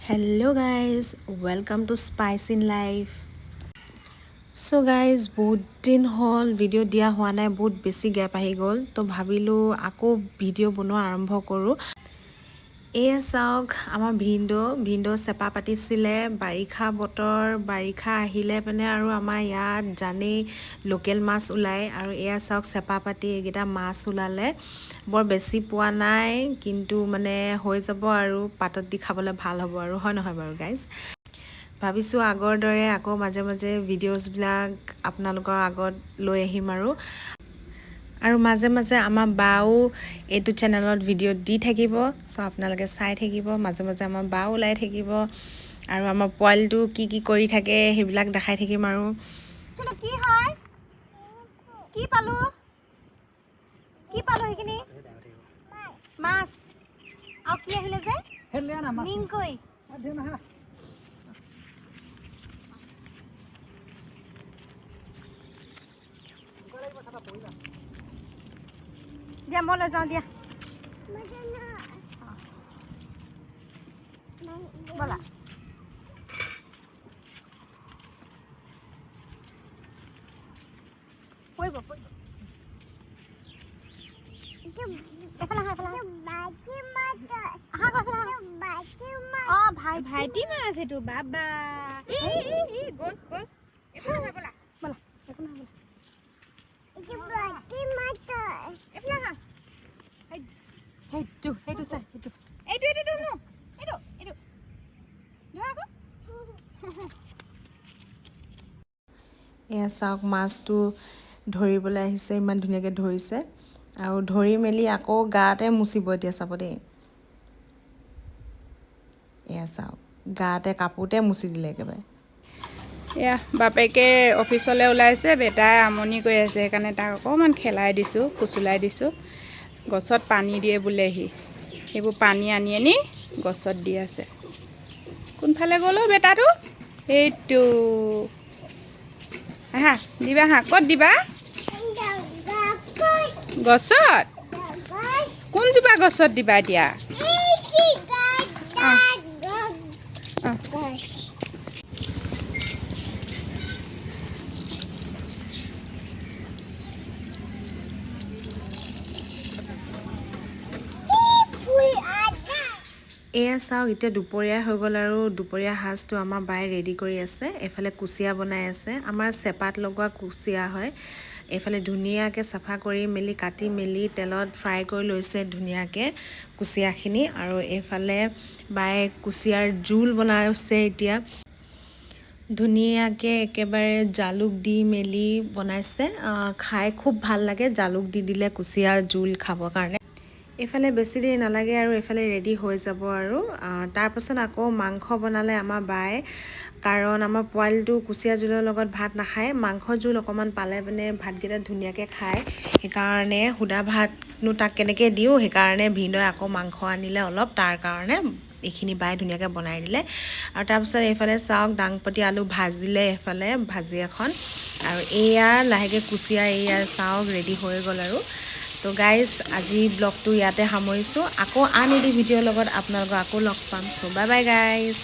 Hello guys, welcome to Spice in Life. So guys, বহুত দিন হল video দিয়া হোৱা নাই, বহুত বেছি গ্যাপ আহি গ'ল, তো ভাবিলো আকৌ ভিডিও বনোৱা আৰম্ভ কৰো। এয়া চাওক আমাৰ ভিন্ডো চেপা পাতিছিলে, বাৰিষা বতৰ, বাৰিষা আহিলে মানে আৰু আমাৰ ইয়াত জানেই লোকেল মাছ ওলায়, আৰু এয়া চাওক চেপা পাতি এইকেইটা মাছ ওলালে। বৰ বেছি পোৱা নাই, কিন্তু মানে হৈ যাব আৰু পাতত দি খাবলৈ ভাল হ'ব আৰু, হয় নহয় বাৰু গাইজ? ভাবিছোঁ আগৰ দৰে আকৌ মাজে মাজে ভিডিঅ'ছবিলাক আপোনালোকৰ আগত লৈ আহিম আৰু মাজে মাজে আমাৰ বাও এইটো চেনেলত ভিডিঅ' দি থাকিব। চ' আপোনালোকে চাই থাকিব, মাজে মাজে আমাৰ বাও ওলাই থাকিব, আৰু আমাৰ পোৱালিটো কি কি কৰি থাকে সেইবিলাক দেখাই থাকিম আৰু। কি হয় কি পালো সেইখিনি মাছ আৰু কি আহিলে যে নিংকৈ দিয়া মই লৈ যাওঁ দিয়া ব'লা পৰিব ভাইটি মাছ সেইটো বাবা গ'ল ব'লা একো নহয় সেইটো চাই এইটো এয়া চাওক মাছটো ধৰিবলৈ আহিছে, ইমান ধুনীয়াকৈ ধৰিছে, আৰু ধৰি মেলি আকৌ গাতে মুচিব এতিয়া, চাব দেই। এয়া চাওক গাতে কাপোৰতে মুচি দিলে একেবাৰে। এয়া বাপেকে অফিচলৈ ওলাইছে, বেটাই আমনি কৰি আছে, সেইকাৰণে তাক অকণমান খেলাই দিছোঁ, ফুচুলাই দিছোঁ। গছত পানী দিয়ে বোলেহি, সেইবোৰ পানী আনি গছত দি আছে। কোনফালে গ'ল বেটাটো? এইটো হা দিবা হা, ক'ত দিবা? গছত? কোনজোপা গছত দিবা এতিয়া? এয়া চাওক এতিয়া দুপৰীয়া হৈ গ'ল, আৰু দুপৰীয়া সাজটো আমাৰ বায়ে ৰেডি কৰি আছে। এফালে কুচিয়া বনাই আছে, আমাৰ চেপাত লগোৱা কুচিয়া হয়। এইফালে ধুনীয়াকৈ চাফা কৰি মেলি কাটি মেলি তেলত ফ্ৰাই কৰি লৈছে ধুনীয়াকৈ কুচিয়াখিনি, আৰু এইফালে বায়ে কুচিয়াৰ জোল বনাইছে। এতিয়া ধুনীয়াকৈ একেবাৰে জালুক দি মেলি বনাইছে, খাই খুব ভাল লাগে জালুক দি দিলে কুচিয়াৰ জোল খাবৰ কাৰণে। এইফালে বেছি দেৰি নালাগে আৰু এইফালে ৰেডি হৈ যাব, আৰু তাৰপাছত আকৌ মাংস বনালে আমাৰ বায়ে, কাৰণ আমাৰ পোৱালিটো কুচিয়া জোলৰ লগত ভাত নাখায়, মাংস জোল অকণমান পালে মানে ভাতকেইটা ধুনীয়াকৈ খায়। সেইকাৰণে সুদা ভাতনো তাক কেনেকৈ দিওঁ, সেইকাৰণে ভিনদেউৱে আকৌ মাংস আনিলে অলপ, তাৰ কাৰণে এইখিনি বায়ে ধুনীয়াকৈ বনাই দিলে। আৰু তাৰপিছত এইফালে চাওক দাংপতি আলু ভাজিলে, এইফালে ভাজি এখন, আৰু এয়া লাহেকৈ কুচিয়া এয়া চাওক ৰেডি হৈ গ'ল আৰু। তো গাইজ আজি ব্লগটো ইয়াতে সামৰিছোঁ, আকৌ আন এটি ভিডিঅ'ৰ লগত আপোনালোকক আকৌ লগ পাম। চ' বাই বাই গাইজ।